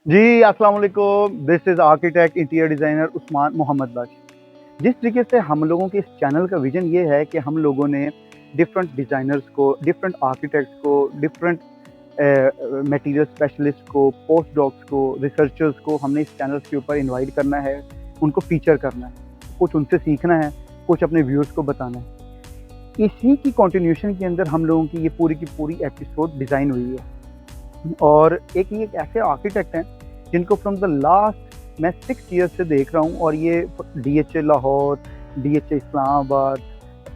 जी, अस्सलाम वालेकुम। This is architect interior designer Usman Mohammad Bakhsh. जिस तरीके से हम लोगों के इस चैनल का विज़न ये है कि हम लोगों ने डिफरेंट डिज़ाइनर्स को, डिफरेंट आर्किटेक्ट्स को, डिफरेंट मटीरियल स्पेशलिस्ट को, पोस्ट डॉक्स को, रिसर्चर्स को हमने इस चैनल के ऊपर इनवाइट करना है, उनको फ़ीचर करना है। कुछ उनसे सीखना है, कुछ अपने व्यूअर्स को बताना है। इसी की कंटिन्यूएशन के अंदर हम लोगों की ये पूरी की पूरी एपिसोड डिज़ाइन हुई है। और ये एक ऐसे आर्किटेक्ट हैं जिनको फ्रॉम द लास्ट मैं 6 ईयर्स से देख रहा हूँ, और ये डीएचए लाहौर, डीएचए इस्लामाबाद,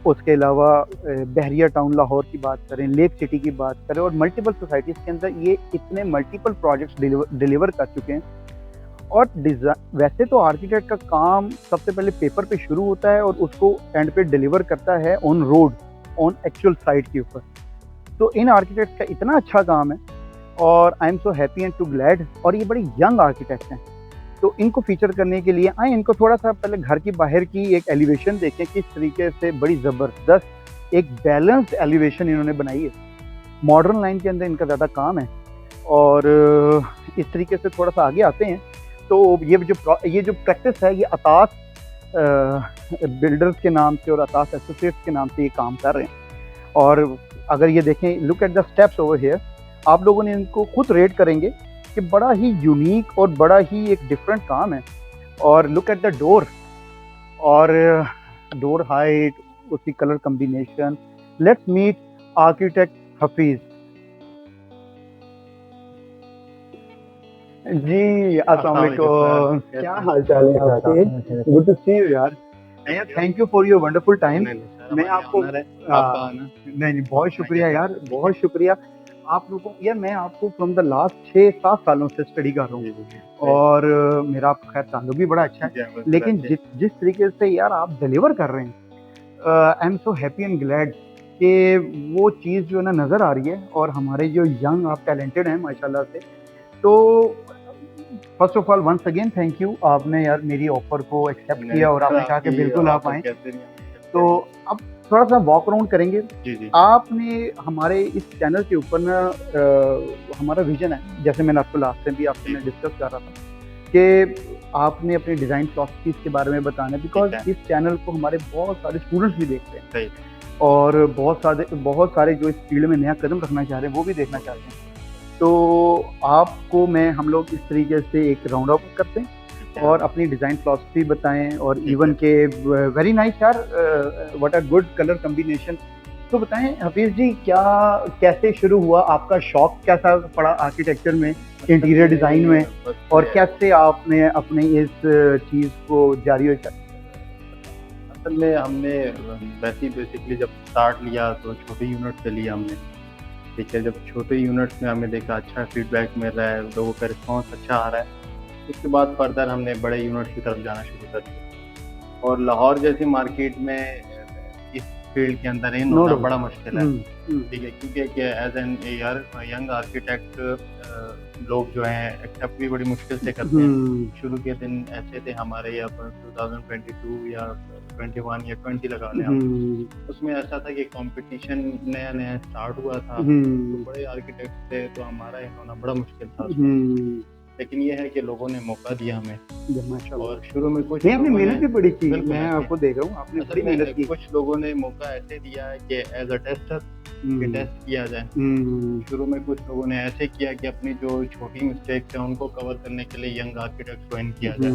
उसके अलावा बहरिया टाउन लाहौर की बात करें, लेक सिटी की बात करें, और मल्टीपल सोसाइटीज़ के अंदर ये इतने मल्टीपल प्रोजेक्ट्स डिलीवर कर चुके हैं। और वैसे तो आर्किटेक्ट का काम सबसे पहले पेपर पे शुरू होता है और उसको एंड पे डिलीवर करता है on road, on actual site के ऊपर। तो इन आर्किटेक्ट का इतना अच्छा काम है, और I am so happy and too glad. और ये बड़े यंग आर्किटेक्ट हैं, तो इनको फीचर करने के लिए आए, इनको थोड़ा सा पहले घर की बाहर की एक एलिवेशन देखें, किस तरीके से बड़ी ज़बरदस्त एक बैलेंस्ड एलिवेशन इन्होंने बनाई है। मॉडर्न लाइन के अंदर इनका ज़्यादा काम है। और इस तरीके से थोड़ा सा आगे आते हैं, तो ये जो प्रैक्टिस है, ये अतास बिल्डर्स के नाम से और अतास एसोसिएट्स के नाम से ये काम कर रहे हैं। और अगर ये देखें, look at the steps over here, आप लोगों ने इनको खुद रेट करेंगे कि बड़ा ही यूनिक और बड़ा ही एक डिफरेंट काम है। और लुक एट द डोर, और डोर हाइट, उसकी colour combination. Let's meet architect Hafeez. जी, अस्सलाम वालेकुम। क्या हाल चाल है आपके? गुड टू सी यू यार। Thank you for your wonderful time. मैं आपको नहीं नहीं, बहुत शुक्रिया यार, बहुत शुक्रिया। आप लोगों यार, मैं आपको फ्रॉम द लास्ट 6-7 सालों से स्टडी कर रहा हूँ, और मेरा आपका खैर ताल्लुक भी बड़ा अच्छा है। लेकिन जिस तरीके से यार आप डिलीवर कर रहे हैं, आई am so happy and glad कि वो चीज़ जो है ना नज़र आ रही है। और हमारे जो यंग आप टैलेंटेड हैं माशाल्लाह से। तो first of all once again thank you, आपने यार मेरी ऑफर को एक्सेप्ट किया और आपने कहा कि बिल्कुल आप आएँ। तो अब थोड़ा सा वॉक अराउंड करेंगे। आपने हमारे इस चैनल के ऊपर ना हमारा विजन है, जैसे मैंने आपको लास्ट टाइम भी आपसे मैं डिस्कस कर रहा था कि आपने अपनी डिज़ाइन फिलॉसफीज के बारे में बताना है, बिकॉज इस चैनल को हमारे बहुत सारे स्टूडेंट्स भी देखते हैं, और बहुत सारे जो इस फील्ड में नया कदम रखना चाह रहे हैं वो भी देखना चाहते हैं। तो आपको हम लोग इस तरीके से एक राउंड अप करते हैं और अपनी डिज़ाइन फिलॉसफी बताएं, और इवन के वेरी नाइस यार, what a good colour combination. तो बताएं हफीज़ जी, क्या कैसे शुरू हुआ आपका शौक, कैसा पड़ा आर्किटेक्चर में, इंटीरियर डिज़ाइन में, और कैसे आपने अपने इस चीज़ को जारी रखा? असल में हमने वैसे ही बेसिकली जब स्टार्ट लिया तो छोटे यूनिट से लिया हमने। ठीक है, जब छोटे यूनिट्स में हमें देखा अच्छा फीडबैक मिल रहा है, लोगों का रिस्पॉन्स अच्छा आ रहा है, उसके बाद फर्दर हमने बड़े यूनिट्स की तरफ जाना शुरू कर दिया। और लाहौर जैसी मार्केट में इस फील्ड के अंदर इन होना बड़ा मुश्किल है। ठीक है, क्योंकि एज एन यंग आर्किटेक्ट लोग जो हैं एक्सेप्ट भी बड़ी मुश्किल से करते हैं। शुरू के दिन ऐसे थे हमारे यहाँ पर 2022 या 21 या 20 लगा लें हम, उसमें ऐसा था कि कंपटीशन नया नया स्टार्ट हुआ था, तो बड़े आर्किटेक्ट थे, तो हमारा इन होना बड़ा मुश्किल था। लेकिन ये है कि लोगों ने मौका दिया हमें, और शुरू में कुछ आपने मेहनत भी बड़ी की, मैं आपको देख रहा हूँ, आपने बड़ी मेहनत की। कुछ लोगों ने मौका ऐसे दिया है कि एज अ टेस्टर टेस्ट किया जाए। शुरू में कुछ लोगों ने ऐसे किया कि अपनी जो छोटी मिस्टेक्स है उनको कवर करने के लिए यंग आर्किटेक्ट ज्वाइन किया जाए,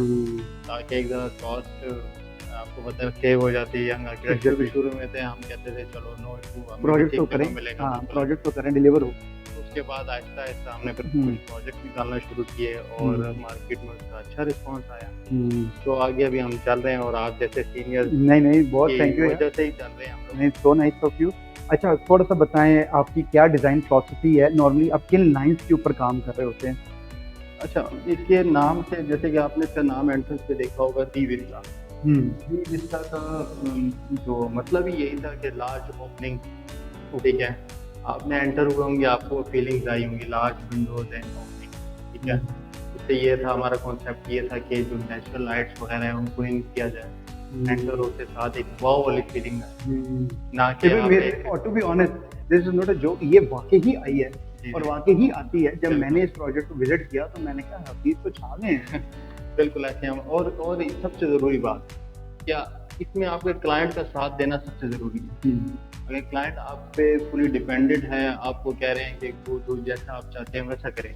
ताकि एक कॉस्ट आपको पता है सेव हो जाती है। यंग आर्किटेक्ट भी शुरू में थे, हम कहते थे चलो नो प्रोजेक्ट तो करें, हाँ प्रोजेक्ट तो करें, डिलीवर हो। उसके बाद आहिस्ता आहिस्ता हमने फिर कुछ प्रोजेक्ट निकालना शुरू किए, और मार्केट में उसका अच्छा रिस्पांस आया। तो आगे अभी हम चल रहे हैं, और आप जैसे सीनियर नहीं बहुत थैंक यू, जैसे ही चल रहे हैं हम लोग। नहीं, सो नाइस ऑफ यू। अच्छा, थोड़ा सा बताएं आपकी क्या डिज़ाइन फिलॉसफी है, नॉर्मली आप किन लाइंस के ऊपर काम कर रहे होते हैं? अच्छा, इसके नाम से, जैसे कि आपने इसका नाम एंट्रेंस पे देखा होगा, दी विस्टा। दी विस्टा का जो मतलब ही यही था कि लार्ज ओपनिंग। ठीक है, आपने एंटर हुए होंगे, आपको फीलिंग्स आई होंगी लार्ज विंडोज एंड ओपनिंग। ठीक है, इससे ये था हमारा कॉन्सेप्ट, ये था कि जो नेचुरल लाइट्स वगैरह हैं उनको इन किया जाए, एंटर होते साथ एक वाव वाली फीलिंग है, ना कि to be honest, this is not a joke, ये वाकई ही आई है। जी, और जी। वाकई ही आती है। जब बिल्कुल। मैंने इस प्रोजेक्ट को विजिट किया तो मैंने कहा हफीज तो छा गए हैं। बिल्कुल ऐसे हम और सबसे ज़रूरी बात, क्या इसमें आपके क्लाइंट का साथ देना सबसे ज़रूरी है। अगर क्लाइंट आप पे फुली डिपेंडेंट है, आपको कह रहे हैं कि वो जो जैसा आप चाहते हैं वैसा करें,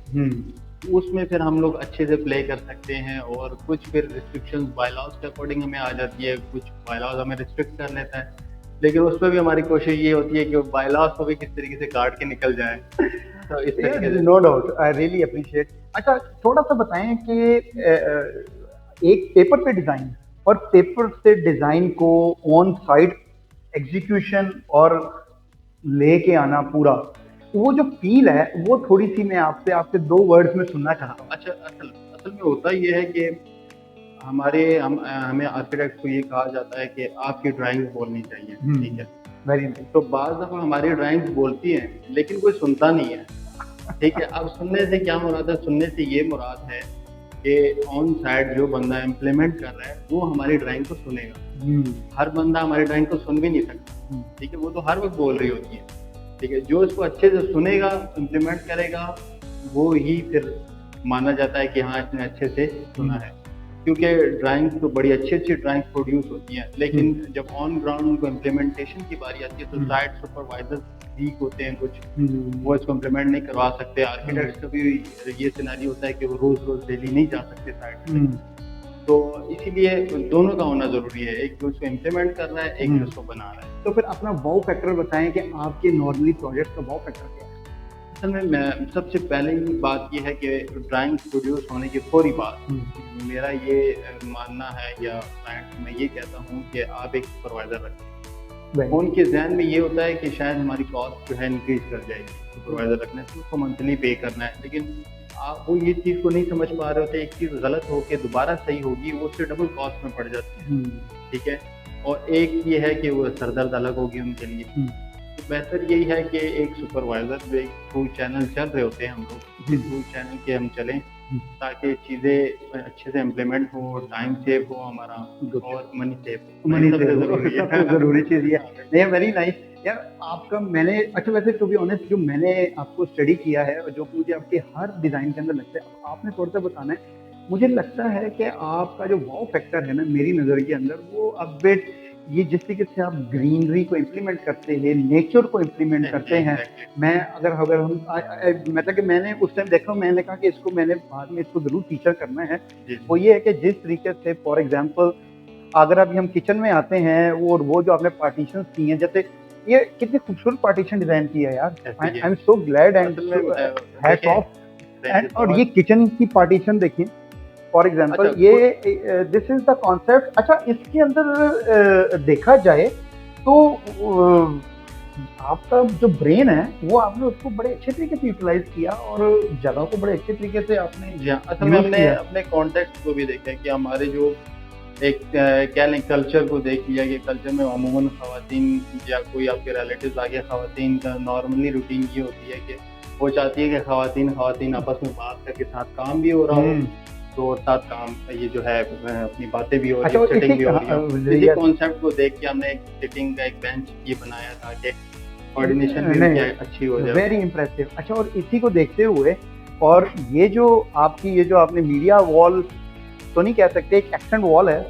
तो उसमें फिर हम लोग अच्छे से प्ले कर सकते हैं और कुछ फिर रिस्ट्रिक्शंस बाय-लॉज़ के अकॉर्डिंग हमें आ जाती है, कुछ बाय-लॉज़ हमें रिस्ट्रिक्ट कर लेता है। लेकिन उसमें भी हमारी कोशिश ये होती है कि बाय-लॉज़ को भी किस तरीके से काट के निकल जाए। तो इस तरीके से no doubt, I really appreciate. अच्छा, थोड़ा सा बताएं कि एक पेपर पे डिजाइन और पेपर से डिजाइन को ऑन साइट एग्जीक्यूशन और लेके आना पूरा, वो जो फील है वो थोड़ी सी मैं आपसे आपके 2 वर्ड्स में सुनना चाहता हूँ। अच्छा, असल असल में होता ये है कि हमें आर्किटेक्ट को ये कहा जाता है कि आपकी ड्राइंग बोलनी चाहिए, ठीक है? Very nice. तो बाज़ दफ़ा हमारी ड्राइंग्स बोलती हैं, लेकिन कोई सुनता नहीं है, ठीक है? अब सुनने से क्या मुराद है? सुनने से ये मुराद है कि ऑन साइट जो बंदा इम्प्लीमेंट कर रहा है, वो हमारी ड्राइंग को सुनेगा। हर बंदा हमारी ड्राइंग को सुन भी नहीं सकता, ठीक है? वो तो हर वक़्त बोल रही होती है, ठीक है? जो इसको अच्छे से सुनेगा, इम्प्लीमेंट करेगा, वो ही फिर माना जाता है कि हाँ, इसने अच्छे से सुना है। क्योंकि ड्राइंग्स तो बड़ी अच्छी-अच्छी ड्राइंग्स प्रोड्यूस होती हैं, लेकिन जब ऑन ग्राउंड उनको इम्प्लीमेंटेशन की बारी आती है, तो साइट सुपरवाइज़र वीक होते हैं कुछ, वो इसको इम्प्लीमेंट नहीं करवा सकते। आर्किटेक्ट्स का भी ये सिनेरियो होता है कि वो रोज़-रोज़ डेली नहीं जा सकते साइट पे। तो इसीलिए दोनों का होना ज़रूरी है, एक जो इसको इम्प्लीमेंट कर रहा है, एक जो इसको बना रहा है। तो फिर अपना वाओ फैक्टर बताएं कि आपके नॉर्मली प्रोजेक्ट का वाओ फैक्टर क्या है? असल में मैं सबसे पहले ही बात ये है कि ड्राइंग प्रोड्यूस होने की फौरी बाद मेरा ये मानना है या क्लाइंट को मैं ये कहता हूँ कि आप एक सुपरवाइज़र रखें। उनके ज़हन में ये होता है कि शायद हमारी कॉस्ट जो है इंक्रीज़ कर जाएगी सुपरवाइज़र रखने से, उसको मंथली पे करना है, लेकिन आप वो ये चीज़ को नहीं समझ पा रहे होते। एक चीज़ गलत हो के दोबारा सही होगी, वो उससे डबल कॉस्ट में पड़ जाती है, ठीक है? और एक ये है कि वो सरदर्द अलग होगी उनके लिए। तो बेहतर यही है कि एक सुपरवाइज़र जो एक थ्रू चैनल चल रहे होते हैं हम लोग, थ्रू चैनल के हम चलें ताकि चीज़ें अच्छे से इम्प्लीमेंट हो, टाइम सेव हो हमारा और मनी सेव हो। मनी सबसे सेव ज़रूरी है। सबसे ज़रूरी चीज़ ये है। नहीं, वेरी नाइस यार। आपका मैंने अच्छा, वैसे टू बी ऑनेस्ट, जो मैंने आपको स्टडी किया है और जो मुझे आपके हर डिज़ाइन के अंदर लगता है, अब आपने थोड़ा सा बताना है। मुझे लगता है कि आपका जो वाओ फैक्टर है ना, मेरी नज़र के अंदर, वो अब बिट ये जिस तरीके से आप ग्रीनरी को इम्प्लीमेंट करते हैं, नेचर को इम्प्लीमेंट करते हैं। मैं अगर अगर हम मतलब कि मैंने उस टाइम देखा, मैंने कहा कि इसको मैंने बाद में इसको ज़रूर फीचर करना है। वो ये है कि जिस तरीके से फॉर एग्जांपल अगर अभी हम किचन में आते हैं, वो जो आपने पार्टीशंस की हैं, जैसे ये कितनी खूबसूरत पार्टीशन डिज़ाइन की है यार। आई am so glad and hats off. And और ये किचन की पार्टीशन देखिए फॉर एग्जाम्पल, ये दिस इज द कॉन्सेप्ट। अच्छा, इसके अंदर देखा जाए तो आपका जो ब्रेन है वो आपने उसको बड़े अच्छे तरीके से यूटिलाइज किया और जगह को बड़े अच्छे तरीके से आपने। जी हाँ, असल में हमने अपने कॉन्टेक्स्ट को भी देखा है कि हमारे जो एक क्या लें कल्चर को देख लिया कि कल्चर में अमूमन ख़वातीन या कोई आपके रिलेटिव्स आ गया, ख़वातीन का नॉर्मली रूटीन ये होती है कि वो चाहती है कि ख़वातीन आपस में बात करके साथ काम भी हो रहा हो, तो साथ काम ये जो है अपनी बातें भी हो रही है, सेटिंग भी हो रही है। इसी कॉन्सेप्ट को देख के हमने एक सिटिंग का एक बेंच ये बनाया था कि कोऑर्डिनेशन भी अच्छी हो जाए। Very impressive. अच्छा, और इसी को देखते हुए, और ये जो आपने मीडिया वॉल तो नहीं कह सकते, एक एक्सटेंड वॉल है,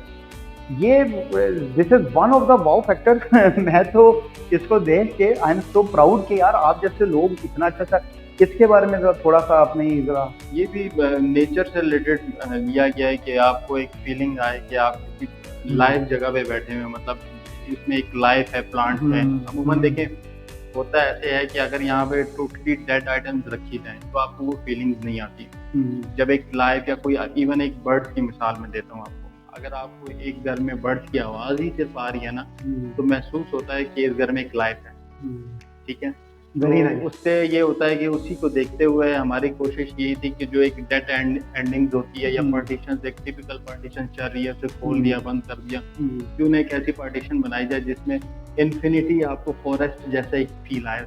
ये this is one of the wow factor. मैं तो इसको देख के आई एम सो प्राउड कि यार आप जैसे लोग इतना अच्छा। इसके बारे में थोड़ा सा आपने जरा। ये भी नेचर से रिलेटेड लिया गया है कि आपको एक फीलिंग आए कि आप किसी लाइव जगह पे बैठे हुए, मतलब इसमें एक लाइफ है, प्लांट है। अमूमन देखें होता ऐसे है कि अगर यहाँ पे टोटली डेड आइटम्स रखी जाए तो आपको वो फीलिंग्स नहीं आती। जब एक लाइव या कोई इवन एक बर्ड्स की मिसाल में देता हूँ आपको, अगर आपको एक घर में बर्ड्स की आवाज़ ही सिर्फ आ रही है ना, तो महसूस होता है कि इस घर में एक लाइफ है, ठीक है? तो उससे ये होता है कि उसी को देखते हुए हमारी कोशिश यही थी कि जो एक डेड एंडिंग्स होती है या पार्टीशन, एक टिपिकल पार्टीशन चल रही है, उसे खोल दिया, बंद कर दिया, क्यों ना एक ऐसी पार्टीशन बनाई जाए जिसमें इन्फिनिटी आपको फॉरेस्ट जैसा एक फील आए।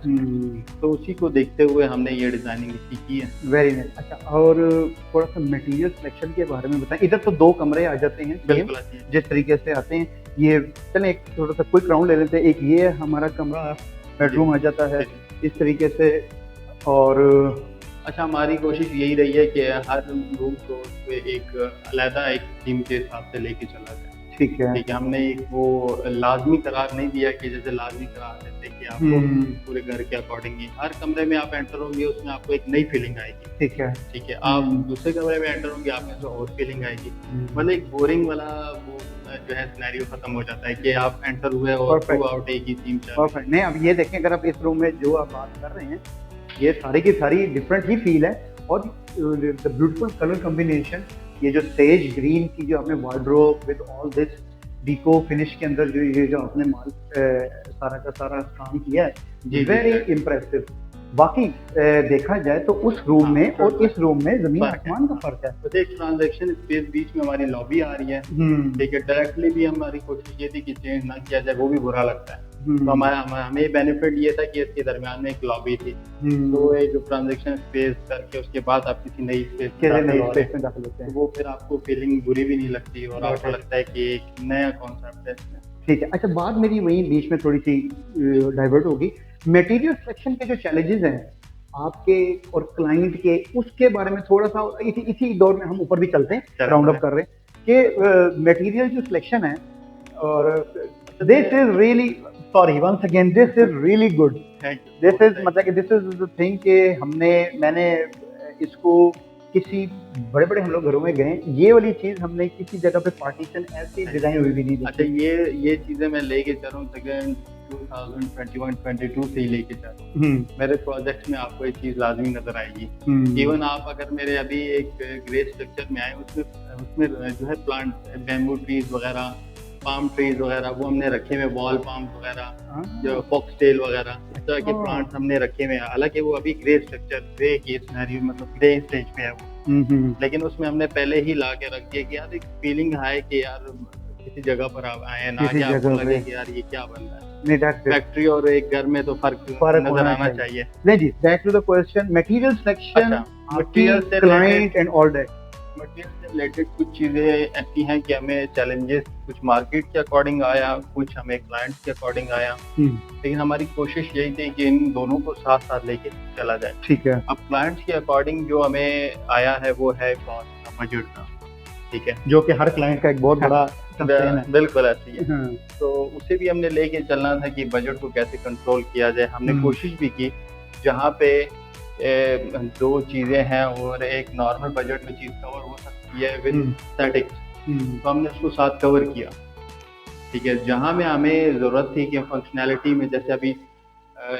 तो उसी को देखते हुए हमने ये डिजाइनिंग सीखी है। Very nice. अच्छा, और थोड़ा सा मटेरियल सिलेक्शन के बारे में बताएं। इधर तो 2 कमरे आ जाते हैं, बिल्कुल जिस तरीके से आते हैं। ये चलें एक थोड़ा सा क्विक राउंड ले लेते हैं। एक ये हमारा कमरा बेडरूम आ जाता है इस तरीके से, और अच्छा, हमारी कोशिश यही रही है कि हर रूम को एक अलहदा एक थीम के हिसाब से लेके चला जाए। ठीक है। ठीक है, हमने एक वो लाज़मी करार नहीं दिया कि जैसे लाज़मी करार देते हैं कि आपको पूरे घर के अकॉर्डिंग ही हर कमरे में आप एंटर होंगे, उसमें आपको एक नई फीलिंग आएगी। ठीक है। ठीक है, आप दूसरे कमरे में एंटर होंगे, आप में से और फीलिंग आएगी। मतलब एक बोरिंग वाला वो जो है सिनेरियो खत्म हो जाता है कि आप एंटर हुए और थ्रू आउट एक ही थीम चल रही है। परफेक्ट। नहीं, अब ये देखें, अगर आप इस रूम में जो आप बात कर रहे हैं, ये सारी की सारी डिफरेंट ही फील है। और द ब्यूटीफुल कलर कॉम्बिनेशन, ये जो सेज ग्रीन की जो आपने wardrobe with all this deco finish के अंदर जो ये जो आपने माल सारा का सारा काम किया है, वेरी इम्प्रेसिव। बाकी देखा जाए तो उस रूम में और इस रूम में जमीन आसमान का फर्क है। तो एक ट्रांजैक्शन स्पेस बीच में हमारी लॉबी आ रही है, ठीक है, डायरेक्टली भी हमारी कोशिश ये थी कि चेंज ना किया जाए, वो भी बुरा लगता है। तो हमें बेनिफिट ये था कि इसके दरमियान में एक लॉबी थी, तो एक ट्रांजैक्शन स्पेस करके उसके बाद आप किसी नई स्पेस में दाखिल होते हैं, वो फिर आपको फीलिंग बुरी भी नहीं लगती और आपको लगता है कि एक नया कॉन्सेप्ट है इसमें। ठीक है। अच्छा, बात मेरी वहीं बीच में थोड़ी सी डाइवर्ट होगी। मटेरियल सिलेक्शन के जो चैलेंजेस हैं आपके और क्लाइंट के, उसके बारे में थोड़ा सा इसी दौर में हम ऊपर भी चलते हैं, राउंड अप कर रहे हैं कि मटेरियल जो सिलेक्शन है, और this is really sorry once again, this is really good. This is मतलब कि दिस इज द थिंग कि मैंने इसको किसी बड़े बड़े हम लोग घरों में गए, ये वाली चीज हमने किसी जगह पे पार्टीशन ऐसी डिजाइन हुई भी नहीं देखी। अच्छा, ये चीजें मैं लेके चल रहा हूँ तकरीबन 2021-22 से ही लेके चल रहा हूँ। मेरे प्रोजेक्ट में आपको ये चीज लाजमी नजर आएगी। इवन आप अगर मेरे अभी एक ग्रे स्ट्रक्चर में आए, उसमें जो है प्लांट, बैम्बू ट्रीज वगैरह, पाम ट्रीज वगैरह वो हमने रखे हुए, वॉल पाम वगैरह, जो फॉक्सटेल वगैरह, इस तरह के प्लांट्स हमने रखे हुए हैं। हालांकि वो अभी ग्रे स्ट्रक्चर, ग्रे की सिनेरियो मतलब ग्रे स्टेज पे है वो, लेकिन उसमें हमने पहले ही ला के रख दिया कि यार एक फीलिंग आए कि यार किसी जगह पर आप आए ना, कि आपको लगे कि यार ये क्या बन रहा है। फैक्ट्री और एक घर में तो फर्क नजर आना चाहिए। नहीं जी, back to the question, material selection, material से client and all that. Material से रिलेटेड कुछ चीजें ऐसी हैं कि हमें चैलेंजेस कुछ मार्केट के अकॉर्डिंग आया, कुछ हमें क्लाइंट्स के अकॉर्डिंग आया, लेकिन हमारी कोशिश यही थी कि इन दोनों को साथ साथ लेके चला जाए। ठीक है। अब क्लाइंट्स के अकॉर्डिंग जो हमें आया है वो है कॉस्ट का, बजट का। ठीक है, जो कि हर क्लाइंट का एक बहुत बड़ा बिल्कुल ऐसी है। तो उसे भी हमने लेके चलना था कि बजट को कैसे कंट्रोल किया जाए। हमने कोशिश भी की जहाँ पे दो चीजें हैं और एक नॉर्मल बजट में चीज कवर हो सकती है विद स्टैटिक्स, तो हमने उसको साथ कवर किया। ठीक है, जहाँ में हमें जरूरत थी कि फंक्शनैलिटी में, जैसे अभी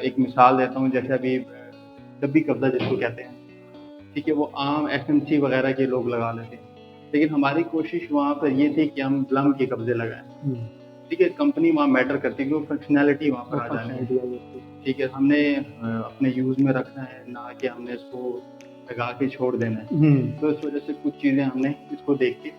एक मिसाल देता हूँ, जैसे अभी डब्बी कब्जा जिसको कहते हैं, ठीक है, वो आम एसएमसी वगैरह के लोग लगा लेते हैं, लेकिन हमारी कोशिश वहाँ पर ये थी कि हम प्लम के कब्जे लगाएं। ठीक है, कंपनी वहाँ मैटर करती है, फंक्शनैलिटी वहाँ पर आ जानी है। ठीक है, हमने अपने यूज में रखना है, ना कि हमने इसको लगा के छोड़ देना है। तो इस वजह से कुछ चीजें हमने इसको देख के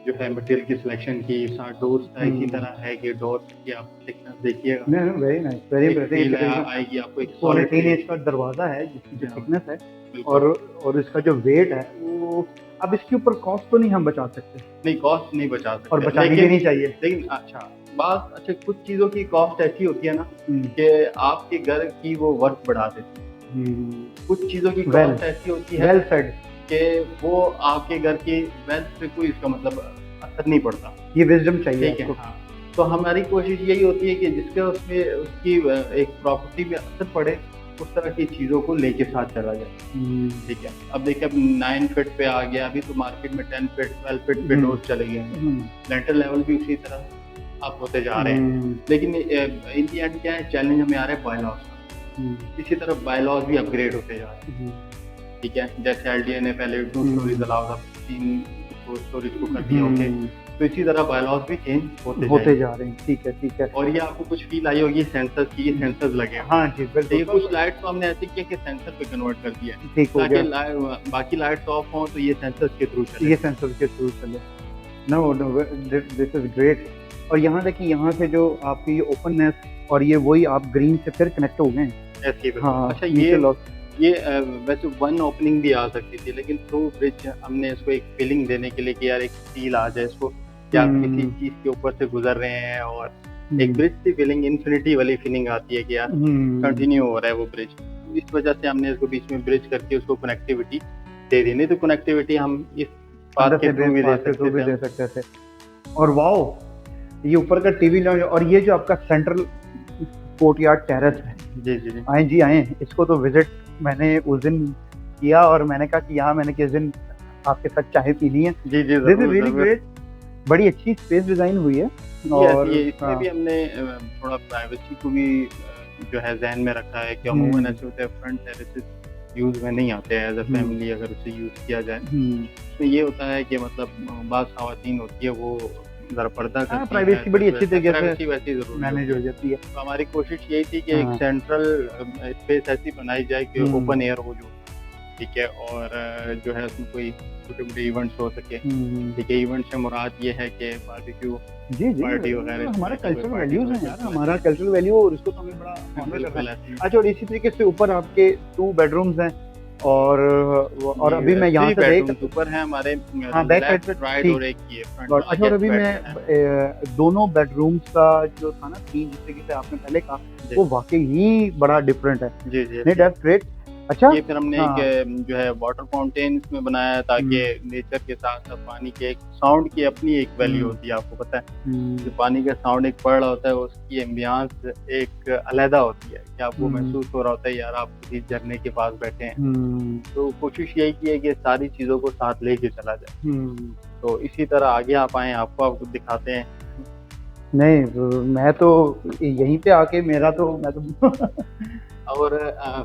जो है मटेरियल की सिलेक्शन की। डोर्स का इसी तरह है कि डोर की आप थिकनेस देखिएगा, वेरी नाइस, वेरी इंप्रेसिव आएगी आपको। एक क्वालिटी ने इसका दरवाजा है जिसकी जो थिकनेस है और इसका जो वेट है वो, अब इसके ऊपर कॉस्ट तो नहीं हम बचा सकते। नहीं, कॉस्ट नहीं बचा सकते और बचानी भी नहीं चाहिए। लेकिन अच्छा कुछ चीजों की कॉस्ट ऐसी होती है ना कि आपके घर की वो वर्थ बढ़ा देती है। कुछ चीजों की कॉस्ट ऐसी होती है कि वो आपके घर की वेल्थ पे कोई इसका मतलब असर नहीं पड़ता। ये विजडम चाहिए। ठीक है, हाँ। तो हमारी कोशिश यही होती है कि जिसके उसमें उसकी एक प्रॉपर्टी में असर पड़े, उस तरह की चीजों को लेके साथ चला जाए। ठीक है, अब देखिए, अब 9 फीट पे आ गया, अभी तो मार्केट में 10 फीट 12 फीट पे डोर चले गए हैं। लेंटर लेवल भी उसी तरह आप होते जा रहे हैं, लेकिन इन दी एंड क्या है, चैलेंज हमें आ रहा है बायलॉज का। इसी तरह बायलॉज भी अपग्रेड होते जा रहे हैं। ठीक है, जैसे एलडीए ने पहले 2 स्टोरीज अलाउ था, 3 स्टोरीज को कर दिया। ओके, तो इसी तरह बायलॉज भी चेंज होते जा रहे हैं। ठीक है, ठीक है। और ये आपको कुछ फील आई होगी सेंसर्स की, ये सेंसर्स लगे। हाँ जी, बिल्कुल। कुछ लाइट्स तो हमने ऐसे किया कि सेंसर पे कन्वर्ट कर दिया, ताकि बाकी लाइट्स ऑफ हों तो ये सेंसर्स के थ्रू चले। No, this is great. और यहाँ देखिए, यहाँ से जो आपकी ये ओपननेस और ये वही आप ग्रीन से फिर कनेक्ट हो गए ऐसे। हाँ, अच्छा, ये वैसे वन ओपनिंग भी आ सकती थी, लेकिन थ्रू ब्रिज हमने इसको एक फीलिंग देने के लिए कि यार एक फील आ जाए इसको कि आप किसी चीज के ऊपर से गुजर रहे हैं, और एक ब्रिज की फीलिंग, इन्फिनिटी वाली फीलिंग आती है कि यार कंटिन्यू हो रहा है वो ब्रिज। इस वजह से हमने इसको बीच में ब्रिज करके उसको कनेक्टिविटी दे दी, नहीं तो कनेक्टिविटी हम इस अंदर पाथ के से थ्रू भी पाथ के थ्रू भी दे दे सकते थे। और वाओ, ये ऊपर का टीवी लॉन्च और ये जो आपका सेंट्रल कोर्टयार्ड टेरेस है, जी जी जी आए जी आए, इसको तो विजिट मैंने उस दिन किया और मैंने कहा कि यहाँ मैंने किस दिन आपके साथ चाय पीनी है। जी जी दिस इज रियली ग्रेट, बड़ी अच्छी स्पेस डिजाइन हुई है। और इसमें भी हमने थोड़ा प्राइवेसी को भी जो है ज़हन में रखा है कि अमूमन ऐसे होते हैं फ्रंट टेरेसेस यूज़ में नहीं आते हैं एज अ फैमिली, अगर उसे यूज़ किया जाए तो ये होता है कि मतलब बाज़ ख़वातीन होती है वो ज़रा पर्दा करती हैं, प्राइवेसी बड़ी अच्छी तरीके से वैसी ज़रूर मैनेज हो जाती है। तो हमारी कोशिश यही थी कि एक सेंट्रल स्पेस ऐसी बनाई जाए कि ओपन एयर हो जो, ठीक है, और जो है उसमें कोई छोटे मोटे इवेंट्स हो सके, ठीक है। इवेंट से मुराद ये है कि बारबेक्यू जी जी पार्टी वगैरह, हमारा कल्चरल वैल्यूज हैं यार, हमारा कल्चरल वैल्यू, और इसको तो हमें बड़ा ऑनर करना है। अच्छा, और इसी तरीके से ऊपर आपके 2 बेडरूम्स हैं और अभी मैं यहाँ से देख ऊपर है हमारे, हाँ बैक साइड पे राइट और एक ये फ्रंट। अच्छा, और अभी मैं दोनों बेडरूम्स का जो था ना थीम, जिस तरीके से आपने पहले कहा, वो वाकई ही बड़ा डिफरेंट है। जी जी नहीं, दैट्स ग्रेट। अच्छा, ये फिर हमने एक जो है वाटर फाउंटेन इसमें बनाया है ताकि नेचर के साथ साथ पानी के एक साउंड की अपनी एक वैल्यू होती है, आपको पता है जो पानी का साउंड एक पड़ रहा होता है उसकी एम्बियंस एक अलहदा होती है कि आपको महसूस हो रहा होता है यार आप किसी झरने के पास बैठे हैं। तो कोशिश यही की है कि सारी चीज़ों को साथ लेके चला जाए। तो इसी तरह आगे आप आए, आपको दिखाते हैं। नहीं, मैं तो यहीं पे आके मैं तो और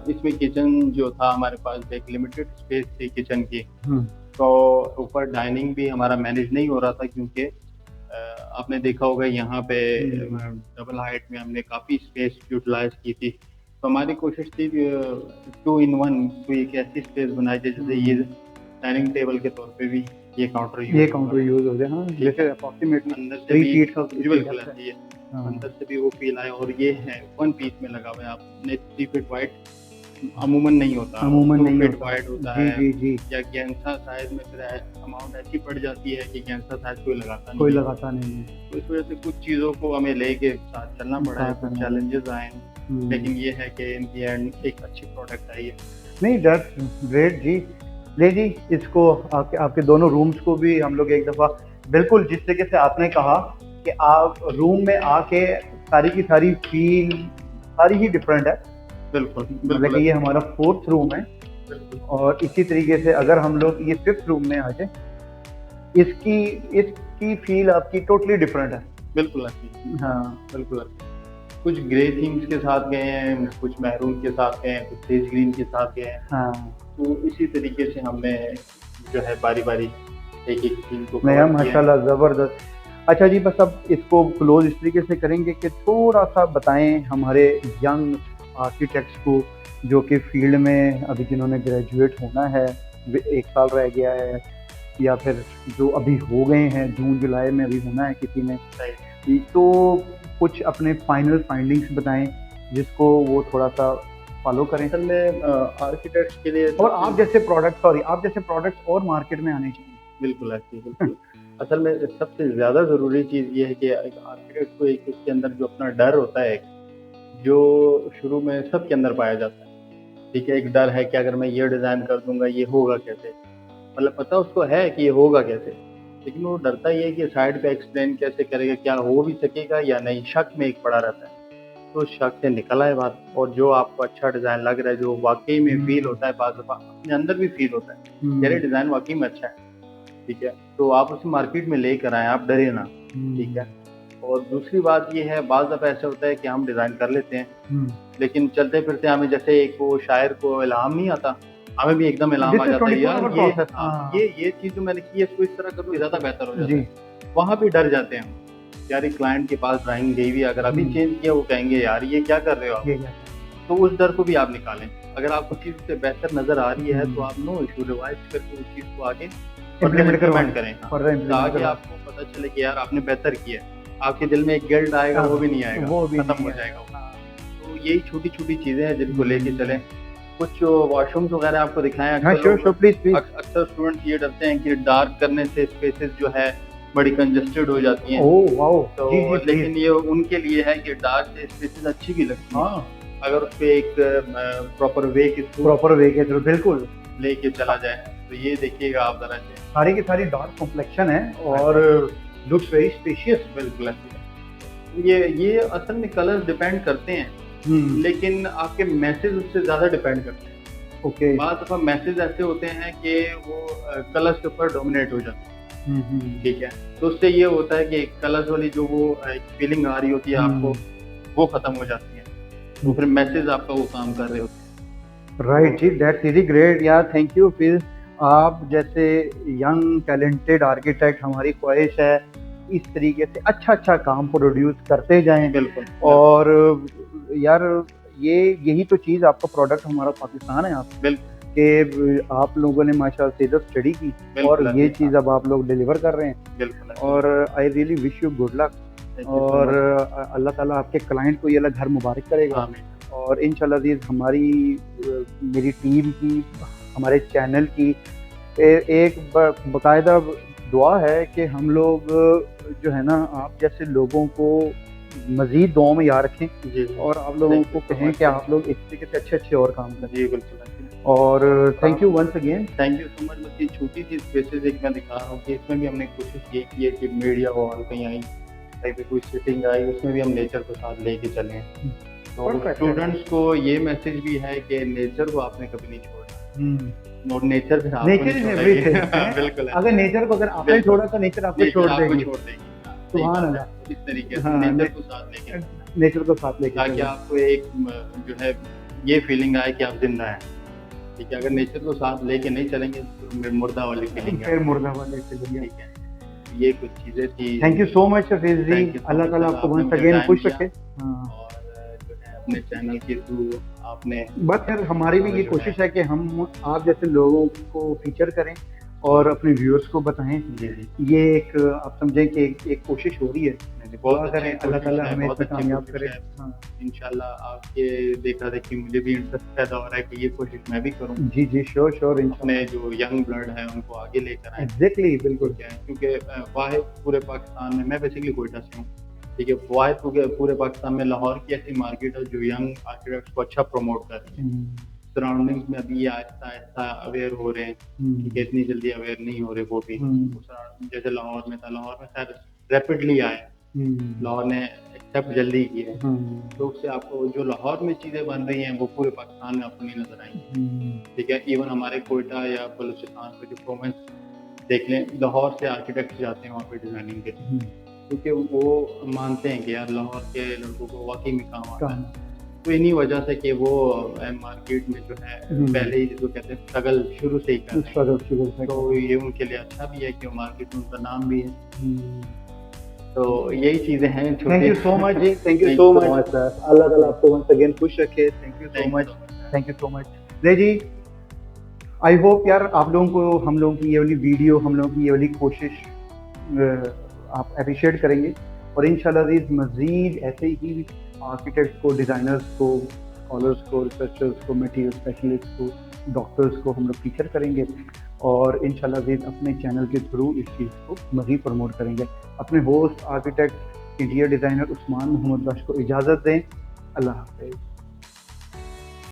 इसमें किचन जो था हमारे पास एक लिमिटेड स्पेस थी किचन की, तो ऊपर डाइनिंग भी हमारा मैनेज नहीं हो रहा था क्योंकि आपने देखा होगा यहाँ पे डबल हाइट में हमने काफ़ी स्पेस यूटिलाइज की थी। तो हमारी कोशिश थी 2 in 1 कोई एक ऐसी स्पेस बनाई जाए जैसे ये डाइनिंग टेबल के तौर पे भी ये काउंटर यूज हो जाए। हाँ, जैसे अप्रॉक्सीमेटली अंदर से भी विजुअल क्लैरिटी है, अंदर से भी वो फील आए। और ये है 1 पीस में लगा हुआ है, आपने 3 फीट वाइड अमूमन नहीं होता, 2 फीट वाइड होता है। या गेंसा साइज में फिर अमाउंट ऐसी पड़ जाती है कि गेंसा साइज कोई लगाता नहीं। तो इस वजह से कुछ चीज़ों को हमें लेके साथ चलना पड़ा है, कुछ चैलेंजेस आए, लेकिन ये है कि इन दी एंड एक अच्छी प्रोडक्ट आई है। नहीं, दैट्स ग्रेट जी। ले जी, इसको आपके दोनों रूम्स को भी हम लोग एक दफ़ा बिल्कुल जिस तरीके से आपने कहा कि आप रूम में आके सारी की सारी फील सारी ही डिफरेंट है। बिल्कुल, मतलब ये हमारा 4th रूम है और इसी तरीके से अगर हम लोग ये 5th रूम में आ जाए, इसकी फील आपकी टोटली डिफरेंट है। बिल्कुल हाँ, बिल्कुल। कुछ ग्रे थीम्स के साथ गए हैं, कुछ मैरून के साथ गए हैं, कुछ तेज ग्रीन के साथ गए हैं। हाँ, तो इसी तरीके से हमने जो है बारी बारी एक थीम को नया, माशाल्लाह ज़बरदस्त। अच्छा जी, बस अब इसको क्लोज इस तरीके से करेंगे कि थोड़ा सा बताएं हमारे यंग आर्किटेक्ट्स को जो कि फील्ड में अभी जिन्होंने ग्रेजुएट होना है, 1 साल रह गया है, या फिर जो अभी हो गए हैं, जून जुलाई में अभी होना है किसी ने, तो कुछ अपने फाइनल फाइंडिंग्स बताएं जिसको वो थोड़ा सा फॉलो करें। असल में आर्किटेक्ट्स के लिए और आप जैसे प्रोडक्ट्स और मार्केट में आने चाहिए। बिल्कुल ऐसी बिल्कुल। असल में सबसे ज़्यादा ज़रूरी चीज़ ये है कि आर्किटेक्ट को एक उसके अंदर जो अपना डर होता है, जो शुरू में सबके अंदर पाया जाता है, ठीक है। एक डर है कि अगर मैं ये डिज़ाइन कर दूंगा ये होगा कैसे, मतलब पता उसको है कि ये होगा कैसे, लेकिन वो डरता ये है कि साइड पे एक्सप्लेन कैसे करेगा, क्या हो भी सकेगा या नहीं, शक में एक पड़ा रहता है। तो शक से निकल आए बात, और जो आपको अच्छा डिज़ाइन लग रहा है, जो वाकई में फील होता है, बाज़ दफ़ा अपने अंदर भी फील होता है यार डिज़ाइन वाकई में अच्छा है, ठीक है, तो आप उसे मार्केट में लेकर आए, आप डरे ना, ठीक है। और दूसरी बात ये है, बाज़ दफ़ा ऐसा होता है कि हम डिज़ाइन कर लेते हैं लेकिन चलते फिरते हमें जैसे एक वो शायर को इल्हाम नहीं आता, हमें भी एकदम इल्हाम आ जाता है यार ये चीज़ जो मैंने की है इसको इस तरह करूँ ज़्यादा बेहतर हो जाता है। वहाँ भी डर जाते हैं यार, एक क्लाइंट के पास ड्राइंग गई हुई, अगर अभी चेंज किया वो कहेंगे यार ये क्या कर रहे हो आप, तो उस डर को भी आप निकालें। अगर आपको चीज़ से बेहतर नज़र आ रही है तो आप नो इशू रिवाइज करके उस चीज़ को आगे इम्प्लीमेंट करें, ताकि आपको पता चले कि यार आपने बेहतर किया। आपके दिल में एक गिल्ट आएगा वो भी नहीं आएगा, वो भी खत्म हो जाएगा। तो यही छोटी छोटी चीज़ें हैं जिनको लेके चलें। कुछ वॉशरूम्स वगैरह आपको दिखाएं। अक्सर स्टूडेंट्स ये डरते हैं कि डार्क करने से स्पेसेस जो है बड़ी कंजेस्टेड हो जाती हैं। ओह वाओ, तो लेकिन ये उनके लिए है कि डार्क से स्पेसेस अच्छी भी लगती हैं। अगर उस पे एक प्रॉपर वे के थ्रू प्रॉपर वे के थ्रू बिल्कुल लेके चला जाए, तो ये देखिएगा आप ज़रा से। सारी की सारी डार्क कॉम्प्लेक्शन है और लुक्स वेरी स्पेशियस। बिल्कुल ये असल में कलर्स डिपेंड करते हैं, लेकिन आपके मैसेज उससे ज़्यादा डिपेंड करते हैं। ओके। बात दफ़ा मैसेज ऐसे होते हैं कि वो कलर्स के ऊपर डोमिनेट हो जाते हैं, ठीक है, तो उससे ये होता है कि कलर्स वाली जो वो एक फीलिंग आ रही होती है आपको, वो ख़त्म हो जाती है, तो फिर मैसेज आपका वो काम कर रहे होते हैं। राइट जी, दैट्स रियली ग्रेट यार, थैंक यू। फिर आप जैसे यंग टैलेंटेड आर्किटेक्ट, हमारी ख्वाहिश है इस तरीके से अच्छा काम प्रोड्यूस करते जाएं। बिल्कुल। और यार यही तो चीज़, आपका प्रोडक्ट हमारा पाकिस्तान है आप बिल्कुल कि आप लोगों ने माशाल्लाह से जब स्टडी की और ये चीज़ अब आप लोग डिलीवर कर रहे हैं। बिल्कुल। और I really wish you good luck, और अल्लाह ताला आपके क्लाइंट को ये वाला घर मुबारक करेगा। और इंशाल्लाह अज़ीज़ हमारी मेरी टीम की, हमारे चैनल की एक बाकायदा दुआ है कि हम लोग जो है ना, आप जैसे लोगों को मज़ीद दुआ में याद रखें जी, और आप लोगों को कहें कि आप लोग इस तरीके से अच्छे और काम करें। जी बिल्कुल। और thank you once again. Thank you so much. बस ये छोटी सी स्पेसेस एक मैं दिखा रहा हूँ कि इसमें भी हमने कोशिश ये की है कि मीडिया हॉल कहीं आई, कहीं पे कोई सिटिंग आई, उसमें भी हम नेचर को साथ लेके चलें। तो स्टूडेंट्स को ये मैसेज भी है कि नेचर को आपने कभी नहीं छोड़ना, और नेचर फिर आपको नहीं छोड़ेगी। बिल्कुल। अगर नेचर को अगर आपने छोड़ा तो नेचर आपको छोड़ देगी। सुभान अल्लाह। इस तरीके से नेचर को साथ लेके, नेचर को साथ लेके, ताकि आपको एक जो है ये फीलिंग आए कि आप जिंदा हैं, ठीक है। अगर नेचर को साथ लेके नहीं चलेंगे तो मुर्दा वाली फीलिंग है, फिर मुर्दा वाली फीलिंग है। ठीक है, ये कुछ चीजें थी। Thank you so much Hafeez ji, अल्लाह ताला आपको वंस अगेन खुश रखे। और जो है अपने चैनल के थ्रू आपने, बस यार हमारी भी ये कोशिश है कि हम आप जैसे लोगों को फीचर करें और अपने व्यूअर्स को बताएं। जी। ये एक आप समझें कि एक कोशिश हो रही है। बहुत करें अल्लाह ताला हमें इसमें कामयाब करे। इंशाल्लाह आपके देखा देखी मुझे भी इंटरेस्ट पैदा हो रहा है कि ये कोशिश मैं भी करूं। जी श्योर। अपने जो यंग ब्लड है उनको आगे लेकर आए। एग्जैक्टली, बिल्कुल। क्योंकि वाहिद पूरे पाकिस्तान में, मैं बेसिकली कोयटा से हूँ, ठीक है, वाहिद पूरे पाकिस्तान में लाहौर की ऐसी मार्केट है जो यंग आर्किटेक्ट्स को अच्छा प्रमोट कर रही है। सराउंडिंग्स में अभी ये आहिस्ता अवेयर हो रहे हैं, ठीक है, इतनी जल्दी अवेयर नहीं हो रहे वो भी। जैसे लाहौर में था, लाहौर में शायद रैपिडली आए, लाहौर ने एक्सेप्ट जल्दी किया है, तो उससे आपको जो लाहौर में चीज़ें बन रही हैं वो पूरे पाकिस्तान में आपको नहीं नजर आएंगी, ठीक है। इवन हमारे कोयटा या बलूचिस्तान के जो प्रोविंस देख लें, लाहौर से आर्किटेक्ट जाते हैं वहाँ पे डिजाइनिंग के लिए, क्योंकि वो मानते हैं कि यार लाहौर के लड़कों को वाकई में काम आता है। तो इन्हीं वजह से कि वो मार्केट में जो है पहले ही जो कहते हैं स्ट्रगल शुरू से ही कर रहे हैं, तो ये उनके लिए अच्छा भी है कि मार्केट में उनका नाम भी है। तो यही चीजें हैं। थैंक यू सो मच जी, thank you so much sir, अल्लाह ताला आपको वंस अगेन खुश रखे। Thank you so much, thank you so much. ले जी, आई होप यार आप लोगों को हम लोगों की ये वाली वीडियो, हम लोगों की ये वाली कोशिश आप अप्रिशिएट करेंगे, और इंशाल्लाह मज़ीद ऐसे ही आर्किटेक्ट्स को, डिज़ाइनर्स को, स्कॉलर्स को, रिसर्चर्स को, मटेरियल स्पेशलिस्ट को, डॉक्टर्स को हम लोग फीचर करेंगे, और इंशाल्लाह अपने चैनल के थ्रू इस चीज़ को मज़ीद प्रमोट करेंगे। अपने host architect interior designer Usman Mohammad Bakhsh को इजाज़त दें। अल्लाह हाफ़िज़।